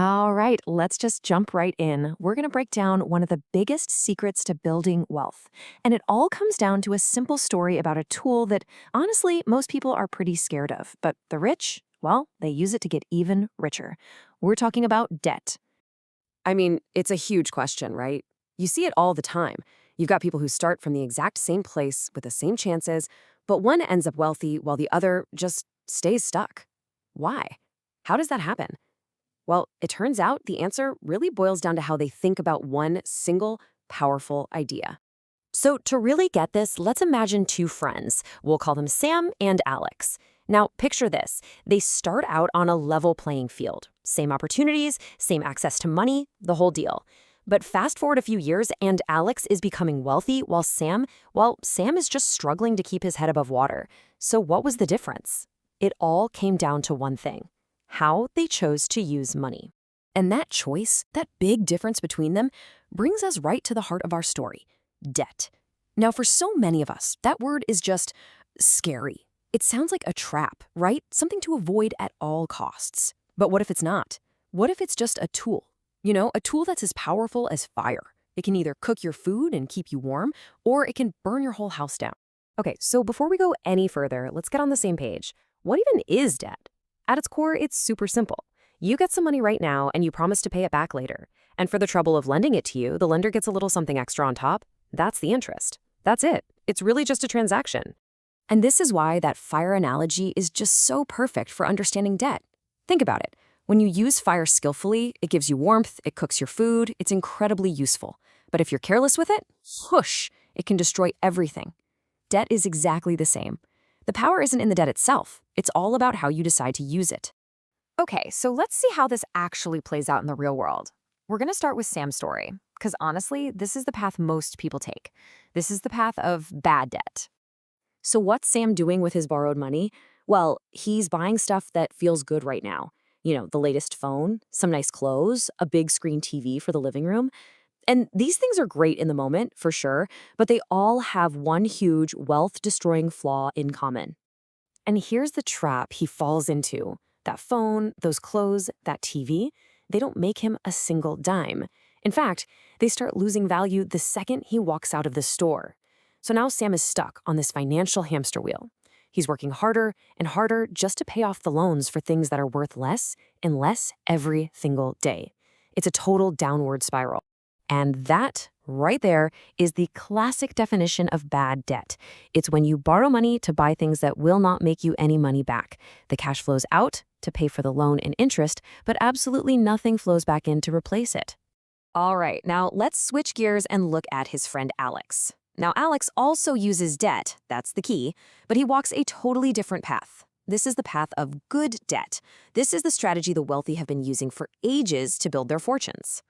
All right, let's just jump right in. We're going to break down one of the biggest secrets to building wealth. And it all comes down to a simple story about a tool that, honestly, most people are pretty scared of. But the rich, well, they use it to get even richer. We're talking about debt. I mean, it's a huge question, right? You see it all the time. You've got people who start from the exact same place with the same chances, but one ends up wealthy while the other just stays stuck. Why? How does that happen? Well, it turns out the answer really boils down to how they think about one single, powerful idea. So, to really get this, let's imagine two friends. We'll call them Sam and Alex. Now, picture this. They start out on a level playing field. Same opportunities, same access to money, the whole deal. But fast forward a few years, and Alex is becoming wealthy while Sam is just struggling to keep his head above water. So what was the difference? It all came down to one thing: how they chose to use money. And that choice, that big difference between them, brings us right to the heart of our story: debt. Now, for so many of us, that word is just scary. It sounds like a trap, right? Something to avoid at all costs. But what if it's not? What if it's just a tool? A tool that's as powerful as fire. It can either cook your food and keep you warm, or it can burn your whole house down. Okay, so before we go any further, let's get on the same page. What even is debt? At its core, it's super simple. You get some money right now, and you promise to pay it back later. And for the trouble of lending it to you, the lender gets a little something extra on top. That's the interest. That's it. It's really just a transaction. And this is why that fire analogy is just so perfect for understanding debt. Think about it. When you use fire skillfully, it gives you warmth, it cooks your food, it's incredibly useful. But if you're careless with it, whoosh, it can destroy everything. Debt is exactly the same. The power isn't in the debt itself. It's all about how you decide to use it. Okay, so let's see how this actually plays out in the real world. We're going to start with Sam's story, because honestly, this is the path most people take. This is the path of bad debt. So what's Sam doing with his borrowed money? Well, he's buying stuff that feels good right now. The latest phone, some nice clothes, a big screen TV for the living room. And these things are great in the moment, for sure, but they all have one huge wealth-destroying flaw in common. And here's the trap he falls into. That phone, those clothes, that TV, they don't make him a single dime. In fact, they start losing value the second he walks out of the store. So now Sam is stuck on this financial hamster wheel. He's working harder and harder just to pay off the loans for things that are worth less and less every single day. It's a total downward spiral. And that, right there, is the classic definition of bad debt. It's when you borrow money to buy things that will not make you any money back. The cash flows out to pay for the loan and interest, but absolutely nothing flows back in to replace it. All right, now let's switch gears and look at his friend Alex. Now, Alex also uses debt, that's the key, but he walks a totally different path. This is the path of good debt. This is the strategy the wealthy have been using for ages to build their fortunes.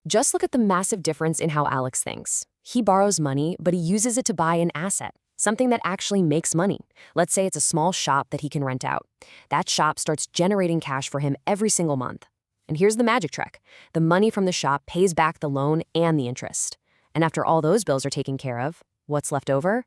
Just look at the massive difference in how Alex thinks. He borrows money, but he uses it to buy an asset, something that actually makes money. Let's say it's a small shop that he can rent out. That shop starts generating cash for him every single month. And here's the magic trick. The money from the shop pays back the loan and the interest. And after all those bills are taken care of, what's left over?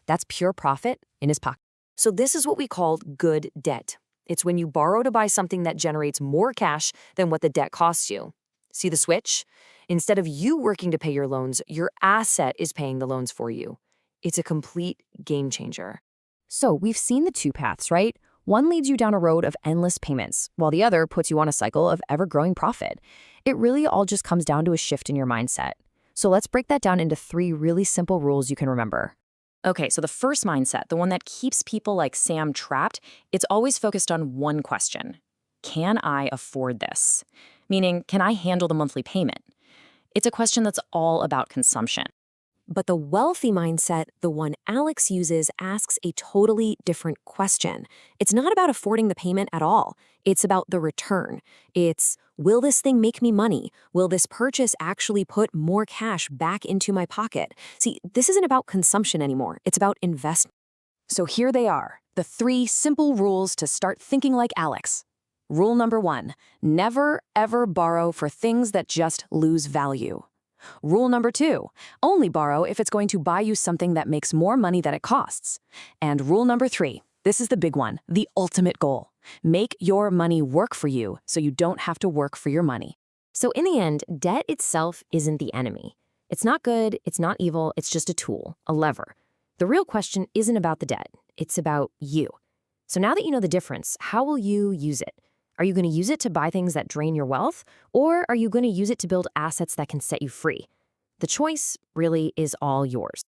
That's pure profit in his pocket. So this is what we call good debt. It's when you borrow to buy something that generates more cash than what the debt costs you. See the switch? Instead of you working to pay your loans, your asset is paying the loans for you. It's a complete game changer. So we've seen the two paths, right? One leads you down a road of endless payments, while the other puts you on a cycle of ever-growing profit. It really all just comes down to a shift in your mindset. So let's break that down into 3 really simple rules you can remember. Okay, so the first mindset, the one that keeps people like Sam trapped, it's always focused on one question. Can I afford this? Meaning, can I handle the monthly payment? It's a question that's all about consumption. But the wealthy mindset, the one Alex uses, asks a totally different question. It's not about affording the payment at all. It's about the return. It's, will this thing make me money? Will this purchase actually put more cash back into my pocket? See, this isn't about consumption anymore. It's about investment. So here they are, the 3 simple rules to start thinking like Alex. Rule number 1, never ever borrow for things that just lose value. Rule number 2, only borrow if it's going to buy you something that makes more money than it costs. And rule number 3, this is the big one, the ultimate goal. Make your money work for you so you don't have to work for your money. So in the end, debt itself isn't the enemy. It's not good, it's not evil, it's just a tool, a lever. The real question isn't about the debt, it's about you. So now that you know the difference, how will you use it? Are you going to use it to buy things that drain your wealth? Or are you going to use it to build assets that can set you free? The choice really is all yours.